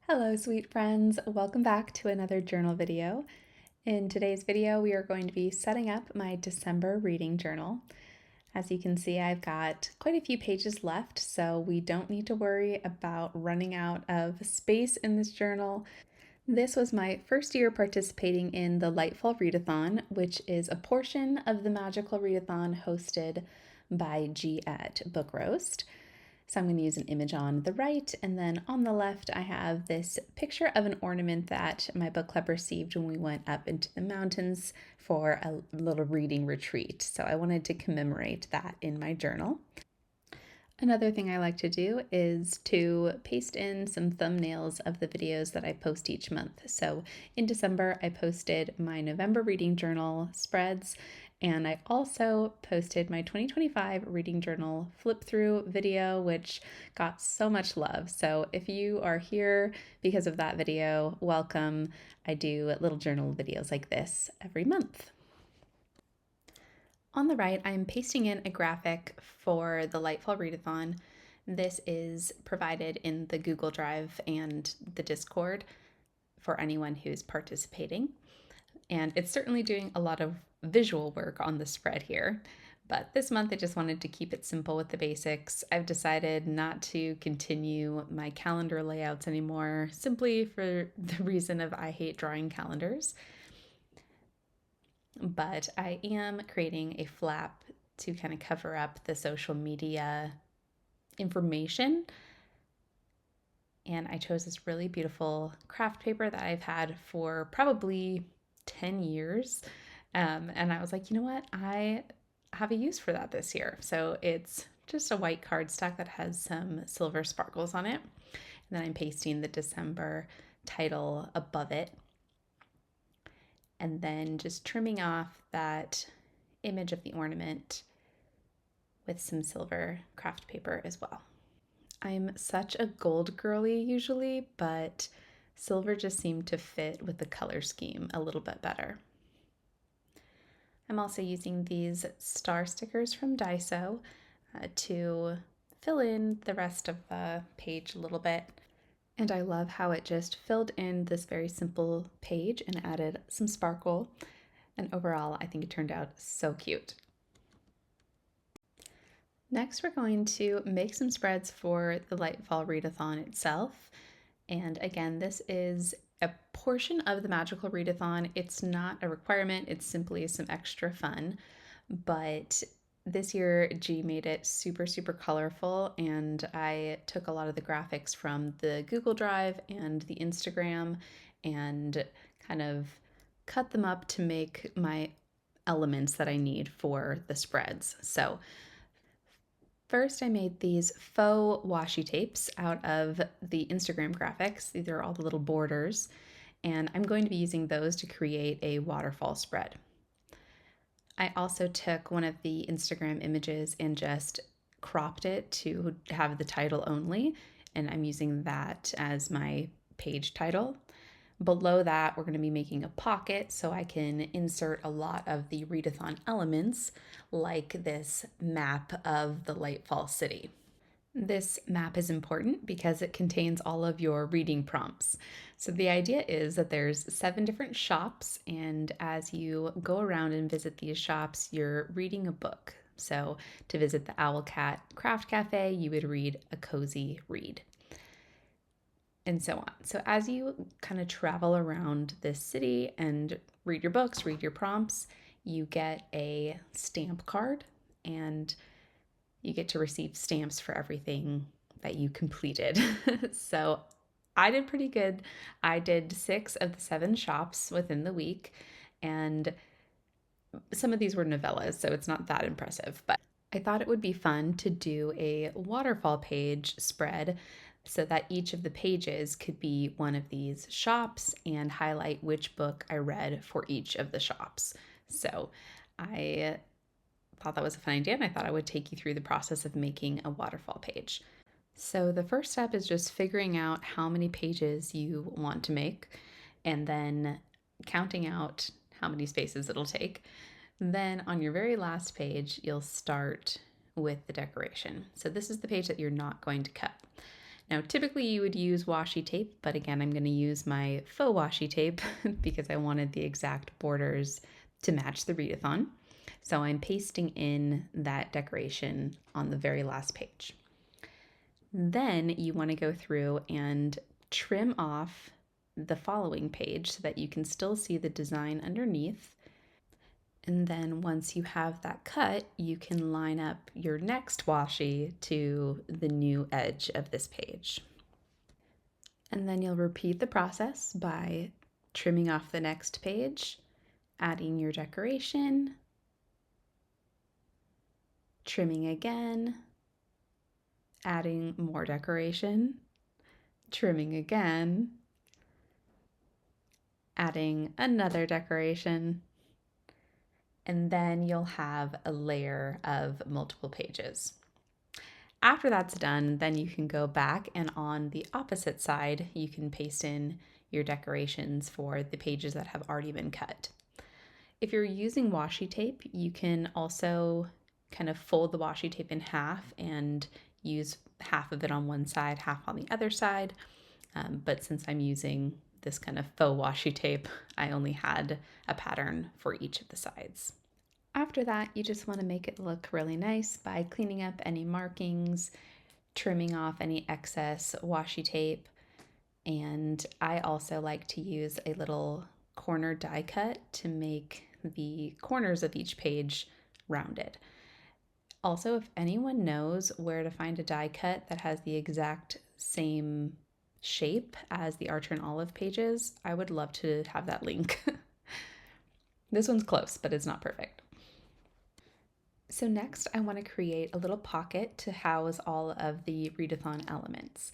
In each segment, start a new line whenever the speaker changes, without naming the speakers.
Hello, sweet friends. Welcome back to another journal video. In today's video, we are going to be setting up my December reading journal. As you can see, I've got quite a few pages left, so we don't need to worry about running out of space in this journal. This was my first year participating in the Lightfall Readathon, which is a portion of the Magical Readathon hosted by G at Book Roast. So I'm going to use an image on the right, and then on the left I have this picture of an ornament that my book club received when we went up into the mountains for a little reading retreat. So I wanted to commemorate that in my journal. Another thing I like to do is to paste in some thumbnails of the videos that I post each month. So in December, I posted my November reading journal spreads, and I also posted my 2025 reading journal flip through video, which got so much love. So if you are here because of that video, welcome. I do little journal videos like this every month. On the right, I'm pasting in a graphic for the Lightfall Readathon. This is provided in the Google Drive and the Discord for anyone who's participating. And it's certainly doing a lot of visual work on the spread here. But this month I just wanted to keep it simple with the basics. I've decided not to continue my calendar layouts anymore, simply for the reason of I hate drawing calendars. But I am creating a flap to kind of cover up the social media information. And I chose this really beautiful craft paper that I've had for probably 10 years. And I was like, you know what? I have a use for that this year. So it's just a white cardstock that has some silver sparkles on it. And then I'm pasting the December title above it. And then just trimming off that image of the ornament with some silver craft paper as well. I'm such a gold girly usually, but silver just seemed to fit with the color scheme a little bit better. I'm also using these star stickers from Daiso to fill in the rest of the page a little bit. And I love how it just filled in this very simple page and added some sparkle. And overall, I think it turned out so cute. Next, we're going to make some spreads for the Lightfall Readathon itself. And again, this is a portion of the Magical Readathon. It's not a requirement, it's simply some extra fun. But this year, G made it super, super colorful, and I took a lot of the graphics from the Google Drive and the Instagram and kind of cut them up to make my elements that I need for the spreads. So first, I made these faux washi tapes out of the Instagram graphics. These are all the little borders, and I'm going to be using those to create a waterfall spread. I also took one of the Instagram images and just cropped it to have the title only, and I'm using that as my page title. Below that, we're going to be making a pocket so I can insert a lot of the readathon elements, like this map of the Lightfall City. This map is important because it contains all of your reading prompts. So the idea is that there's 7 different shops, and as you go around and visit these shops, you're reading a book. So to visit the Owlcat Craft Cafe, you would read a cozy read, and so on. So as you kind of travel around this city and read your books, read your prompts, you get a stamp card, and you get to receive stamps for everything that you completed. So I did pretty good. I did 6 of the 7 shops within the week, and some of these were novellas, so it's not that impressive, but I thought it would be fun to do a waterfall page spread so that each of the pages could be one of these shops and highlight which book I read for each of the shops. So I thought that was a fun idea, and I thought I would take you through the process of making a waterfall page. So the first step is just figuring out how many pages you want to make, and then counting out how many spaces it'll take. Then on your very last page, you'll start with the decoration. So this is the page that you're not going to cut. Now, typically you would use washi tape, but again, I'm going to use my faux washi tape because I wanted the exact borders to match the readathon. So I'm pasting in that decoration on the very last page. Then you want to go through and trim off the following page so that you can still see the design underneath. And then once you have that cut, you can line up your next washi to the new edge of this page. And then you'll repeat the process by trimming off the next page, adding your decoration, trimming again, adding more decoration, trimming again, adding another decoration, and then you'll have a layer of multiple pages. After that's done, then you can go back and on the opposite side, you can paste in your decorations for the pages that have already been cut. If you're using washi tape, you can also kind of fold the washi tape in half and use half of it on one side, half on the other side. But since I'm using this kind of faux washi tape, I only had a pattern for each of the sides. After that, you just want to make it look really nice by cleaning up any markings, trimming off any excess washi tape, and I also like to use a little corner die cut to make the corners of each page rounded. Also, if anyone knows where to find a die cut that has the exact same shape as the Archer and Olive pages, I would love to have that link. This one's close, but it's not perfect. So next, I want to create a little pocket to house all of the readathon elements.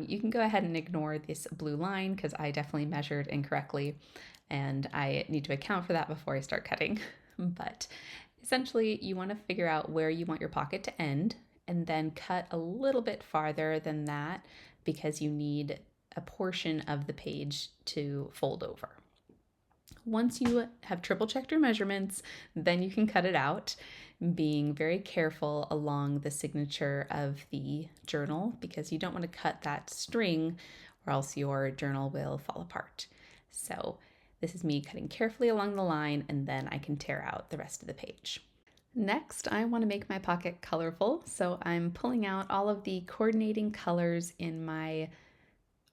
You can go ahead and ignore this blue line because I definitely measured incorrectly and I need to account for that before I start cutting. But essentially, you want to figure out where you want your pocket to end and then cut a little bit farther than that because you need a portion of the page to fold over. Once you have triple checked your measurements, then you can cut it out, being very careful along the signature of the journal because you don't want to cut that string or else your journal will fall apart. So this is me cutting carefully along the line and then I can tear out the rest of the page. Next, I want to make my pocket colorful, so I'm pulling out all of the coordinating colors in my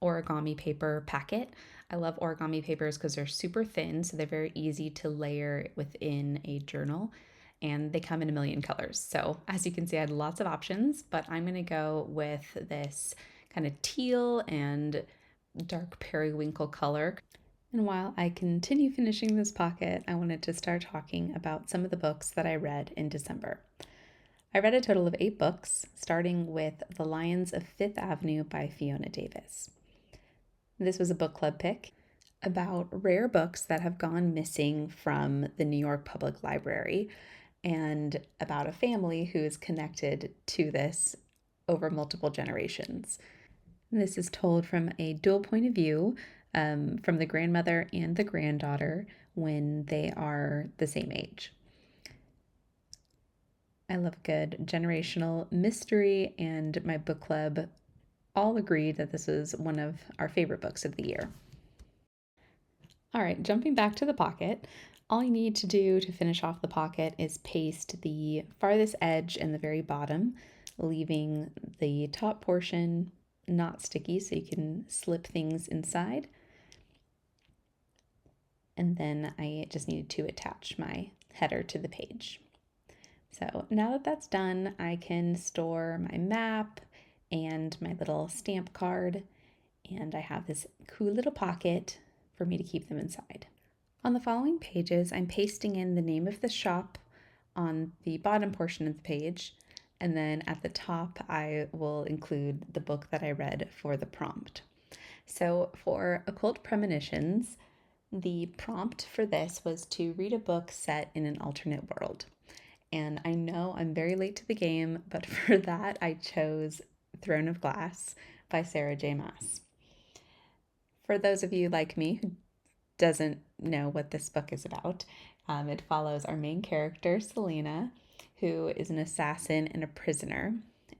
origami paper packet. I love origami papers because they're super thin, so they're very easy to layer within a journal, and they come in a million colors. So as you can see, I had lots of options, but I'm going to go with this kind of teal and dark periwinkle color. And while I continue finishing this pocket, I wanted to start talking about some of the books that I read in December. I read a total of 8 books, starting with The Lions of Fifth Avenue by Fiona Davis. This was a book club pick about rare books that have gone missing from the New York Public Library and about a family who is connected to this over multiple generations. This is told from a dual point of view, from the grandmother and the granddaughter when they are the same age. I love a good generational mystery, and my book club all agreed that this was one of our favorite books of the year. All right, jumping back to the pocket, all you need to do to finish off the pocket is paste the farthest edge and the very bottom, leaving the top portion not sticky so you can slip things inside. And then I just needed to attach my header to the page. So now that that's done, I can store my map and my little stamp card, and I have this cool little pocket for me to keep them inside. On the following pages, I'm pasting in the name of the shop on the bottom portion of the page, and then at the top I will include the book that I read for the prompt. So for Occult Premonitions, the prompt for this was to read a book set in an alternate world. And I know I'm very late to the game, but for that I chose Throne of Glass by Sarah J. Maas. For those of you like me who doesn't know what this book is about, it follows our main character, Selena, who is an assassin and a prisoner.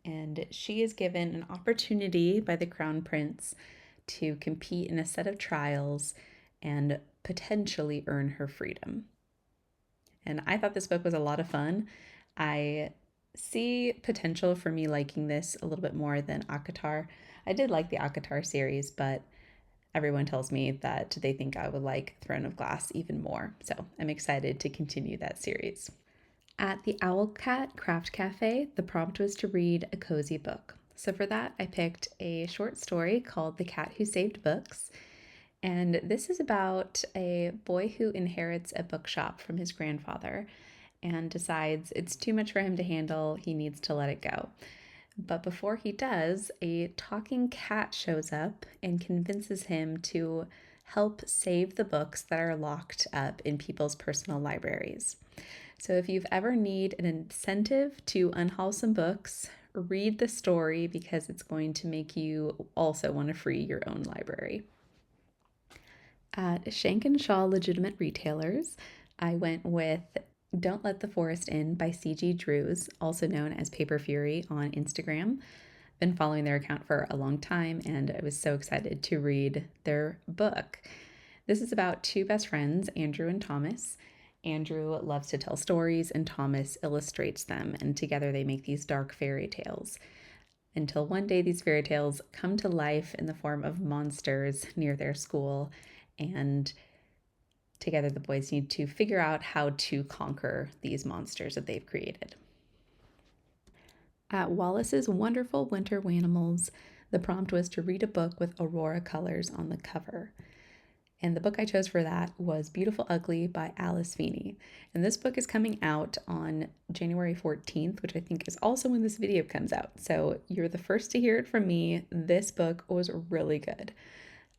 and she is given an opportunity by the Crown Prince to compete in a set of trials and potentially earn her freedom. And I thought this book was a lot of fun. I see potential for me liking this a little bit more than Akatar. I did like the Akatar series, but everyone tells me that they think I would like Throne of Glass even more. So I'm excited to continue that series. At the Owlcat Craft Cafe, the prompt was to read a cozy book. So for that, I picked a short story called The Cat Who Saved Books. And this is about a boy who inherits a bookshop from his grandfather and decides it's too much for him to handle, he needs to let it go. But before he does, a talking cat shows up and convinces him to help save the books that are locked up in people's personal libraries. So if you've ever need an incentive to unhaul some books, read the story because it's going to make you also want to free your own library. At Shank and Shaw Legitimate Retailers, I went with Don't Let the Forest In by C.G. Drews, also known as Paper Fury on Instagram. Been following their account for a long time, and I was so excited to read their book. This is about two best friends, Andrew and Thomas. Andrew loves to tell stories, and Thomas illustrates them, and together they make these dark fairy tales. Until one day, these fairy tales come to life in the form of monsters near their school, and together the boys need to figure out how to conquer these monsters that they've created. At Wallace's Wonderful Winter Wanimals, the prompt was to read a book with aurora colors on the cover. And the book I chose for that was Beautiful Ugly by Alice Feeney. And this book is coming out on January 14th, which I think is also when this video comes out. So you're the first to hear it from me. This book was really good.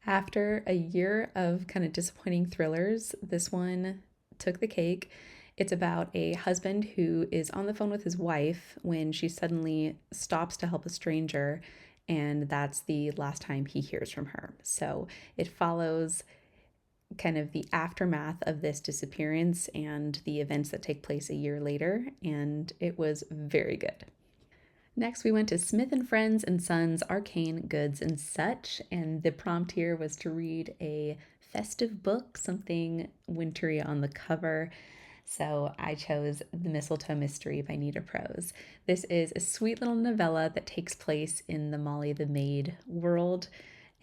After a year of kind of disappointing thrillers, this one took the cake. It's about a husband who is on the phone with his wife when she suddenly stops to help a stranger, and that's the last time he hears from her. So it follows kind of the aftermath of this disappearance and the events that take place a year later, and it was very good. Next, we went to Smith & Friends and Sons Arcane Goods and Such, and the prompt here was to read a festive book, something wintry on the cover. So I chose The Mistletoe Mystery by Nita Prose. This is a sweet little novella that takes place in the Molly the Maid world,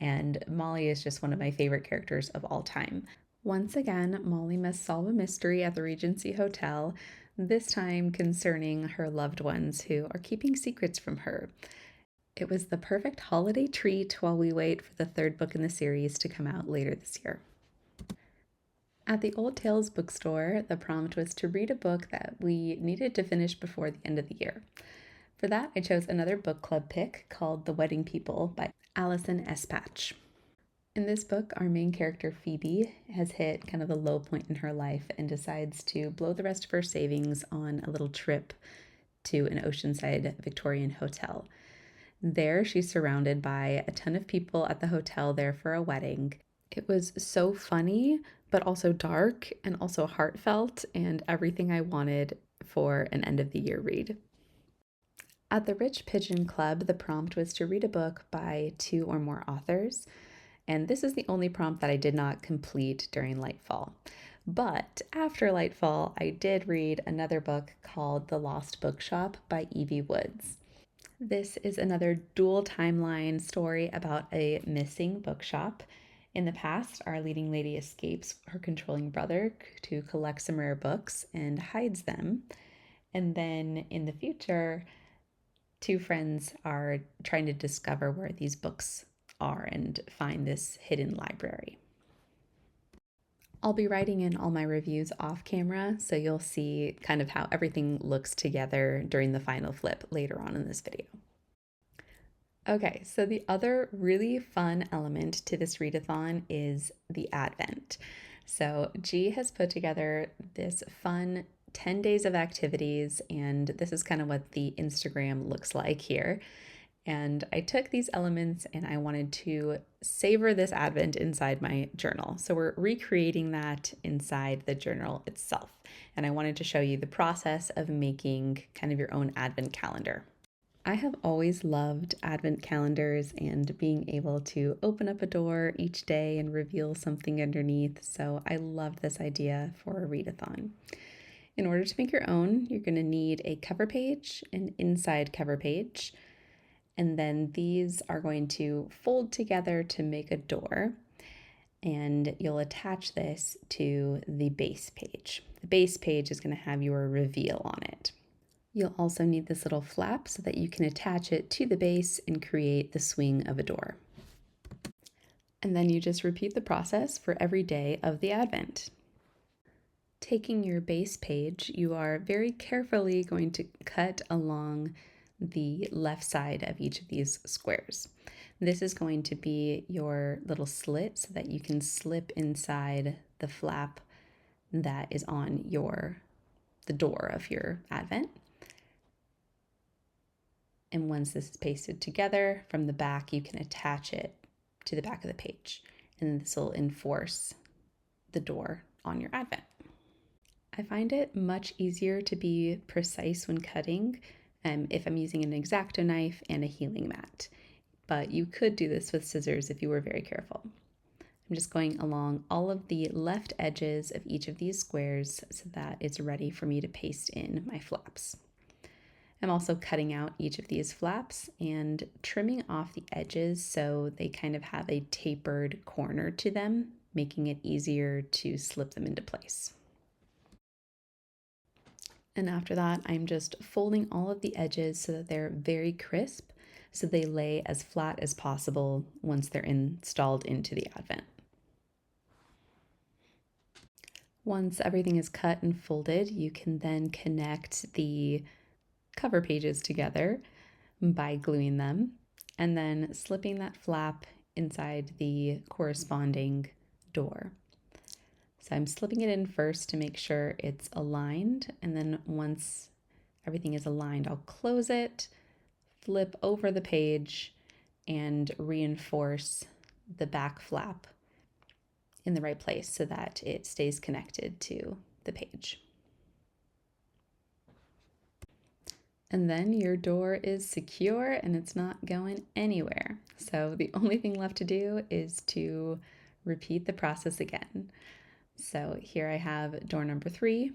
and Molly is just one of my favorite characters of all time. Once again, Molly must solve a mystery at the Regency Hotel, this time concerning her loved ones who are keeping secrets from her. It was the perfect holiday treat while we wait for the third book in the series to come out later this year. At the Old Tales bookstore, the prompt was to read a book that we needed to finish before the end of the year. For that, I chose another book club pick called The Wedding People by Alison Espach. In this book, our main character, Phoebe, has hit kind of a low point in her life and decides to blow the rest of her savings on a little trip to an oceanside Victorian hotel. There, she's surrounded by a ton of people at the hotel there for a wedding. It was so funny, but also dark and also heartfelt, and everything I wanted for an end of the year read. At the Rich Pigeon Club, the prompt was to read a book by 2 or more authors. And this is the only prompt that I did not complete during Lightfall. But after Lightfall, I did read another book called The Lost Bookshop by Evie Woods. This is another dual timeline story about a missing bookshop. In the past, our leading lady escapes her controlling brother to collect some rare books and hides them. And then in the future, 2 friends are trying to discover where these books are and find this hidden library. I'll be writing in all my reviews off camera, so you'll see kind of how everything looks together during the final flip later on in this video. Okay, so the other really fun element to this readathon is the Advent. So G has put together this fun 10 days of activities, and this is kind of what the Instagram looks like here. And I took these elements and I wanted to savor this Advent inside my journal. So we're recreating that inside the journal itself. And I wanted to show you the process of making kind of your own Advent calendar. I have always loved advent calendars and being able to open up a door each day and reveal something underneath, so I love this idea for a readathon. In order to make your own, you're going to need a cover page, an inside cover page, and then these are going to fold together to make a door, and you'll attach this to the base page. The base page is going to have your reveal on it. You'll also need this little flap so that you can attach it to the base and create the swing of a door. And then you just repeat the process for every day of the Advent. Taking your base page, you are very carefully going to cut along the left side of each of these squares. This is going to be your little slit so that you can slip inside the flap that is on the door of your Advent. And once this is pasted together from the back, you can attach it to the back of the page. And this will enforce the door on your Advent. I find it much easier to be precise when cutting if I'm using an X-Acto knife and a healing mat. But you could do this with scissors if you were very careful. I'm just going along all of the left edges of each of these squares so that it's ready for me to paste in my flaps. I'm also cutting out each of these flaps and trimming off the edges so they kind of have a tapered corner to them, making it easier to slip them into place. And after that, I'm just folding all of the edges so that they're very crisp, so they lay as flat as possible once they're installed into the Advent. Once everything is cut and folded, you can then connect the cover pages together by gluing them and then slipping that flap inside the corresponding door. So I'm slipping it in first to make sure it's aligned, and then once everything is aligned, I'll close it, flip over the page, and reinforce the back flap in the right place so that it stays connected to the page. And then your door is secure and it's not going anywhere. So the only thing left to do is to repeat the process again. So here I have door number 3.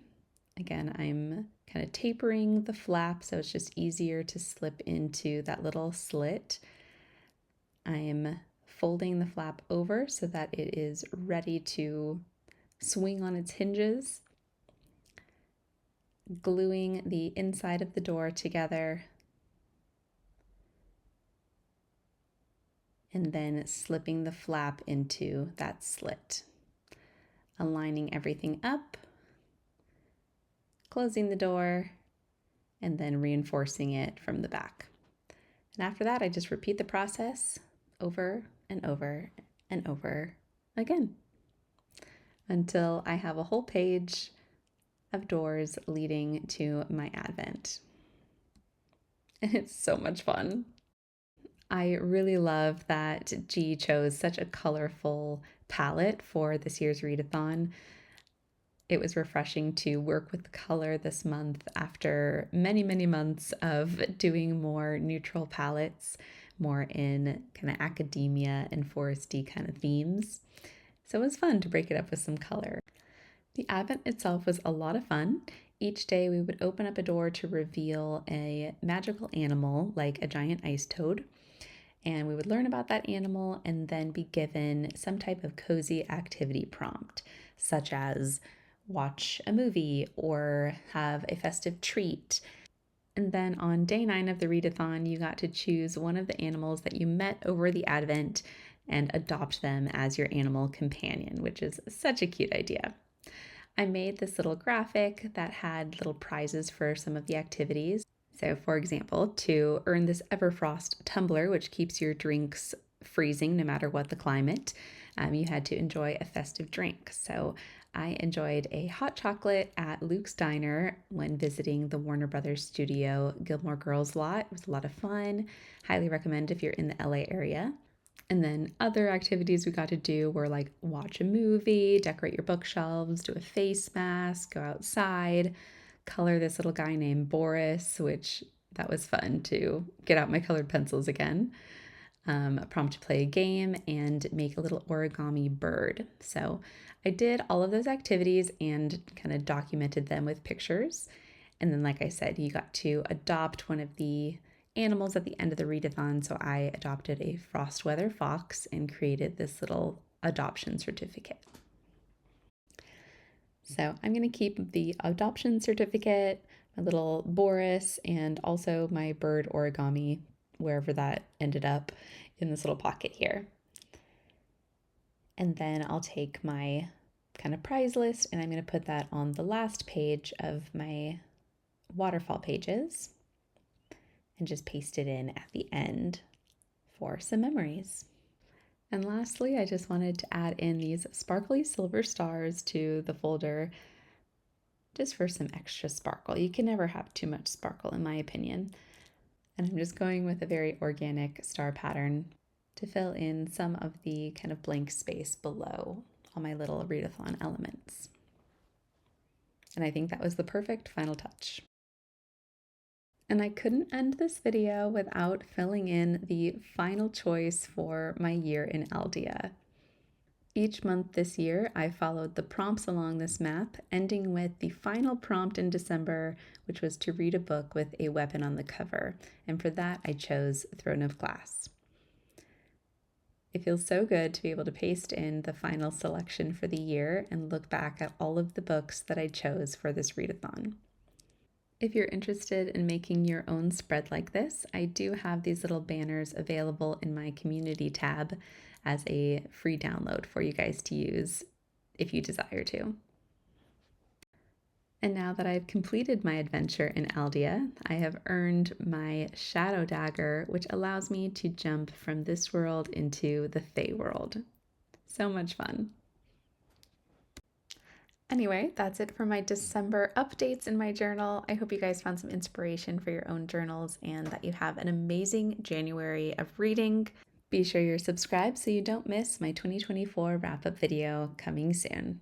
Again, I'm kind of tapering the flap so it's just easier to slip into that little slit. I'm folding the flap over so that it is ready to swing on its hinges, gluing the inside of the door together, and then slipping the flap into that slit, aligning everything up, closing the door, and then reinforcing it from the back. And after that, I just repeat the process over and over and over again until I have a whole page of doors leading to my Advent. And it's so much fun. I really love that G chose such a colorful palette for this year's readathon. It was refreshing to work with the color this month after many, many months of doing more neutral palettes, more in kind of academia and foresty kind of themes. So it was fun to break it up with some color. The Advent itself was a lot of fun. Each day we would open up a door to reveal a magical animal like a giant ice toad. And we would learn about that animal and then be given some type of cozy activity prompt, such as watch a movie or have a festive treat. And then on day 9 of the readathon, you got to choose one of the animals that you met over the Advent and adopt them as your animal companion, which is such a cute idea. I made this little graphic that had little prizes for some of the activities. So for example, to earn this Everfrost tumbler, which keeps your drinks freezing no matter what the climate, you had to enjoy a festive drink. So I enjoyed a hot chocolate at Luke's Diner when visiting the Warner Brothers studio Gilmore Girls lot. It was a lot of fun. Highly recommend if you're in the LA area. And then other activities we got to do were like watch a movie, decorate your bookshelves, do a face mask, go outside, color this little guy named Boris, which That was fun to get out my colored pencils again. A prompt to play a game and make a little origami bird. So I did all of those activities and kind of documented them with pictures. And then, like I said, you got to adopt one of the animals at the end of the readathon. So I adopted a frostweather fox and created this little adoption certificate. So I'm going to keep the adoption certificate, my little Boris, and also my bird origami, wherever that ended up, in this little pocket here. And then I'll take my kind of prize list and I'm going to put that on the last page of my waterfall pages and just paste it in at the end for some memories. And lastly, I just wanted to add in these sparkly silver stars to the folder just for some extra sparkle. You can never have too much sparkle, in my opinion. And I'm just going with a very organic star pattern to fill in some of the kind of blank space below all my little readathon elements. And I think that was the perfect final touch. And I couldn't end this video without filling in the final choice for my year in Aeldia. Each month this year, I followed the prompts along this map, ending with the final prompt in December, which was to read a book with a weapon on the cover. And for that, I chose Throne of Glass. It feels so good to be able to paste in the final selection for the year and look back at all of the books that I chose for this readathon. If you're interested in making your own spread like this, I do have these little banners available in my community tab as a free download for you guys to use if you desire to. And now that I've completed my adventure in Aeldia, I have earned my shadow dagger, which allows me to jump from this world into the Fey world. So much fun. Anyway, that's it for my December updates in my journal. I hope you guys found some inspiration for your own journals and that you have an amazing January of reading. Be sure you're subscribed so you don't miss my 2024 wrap-up video coming soon.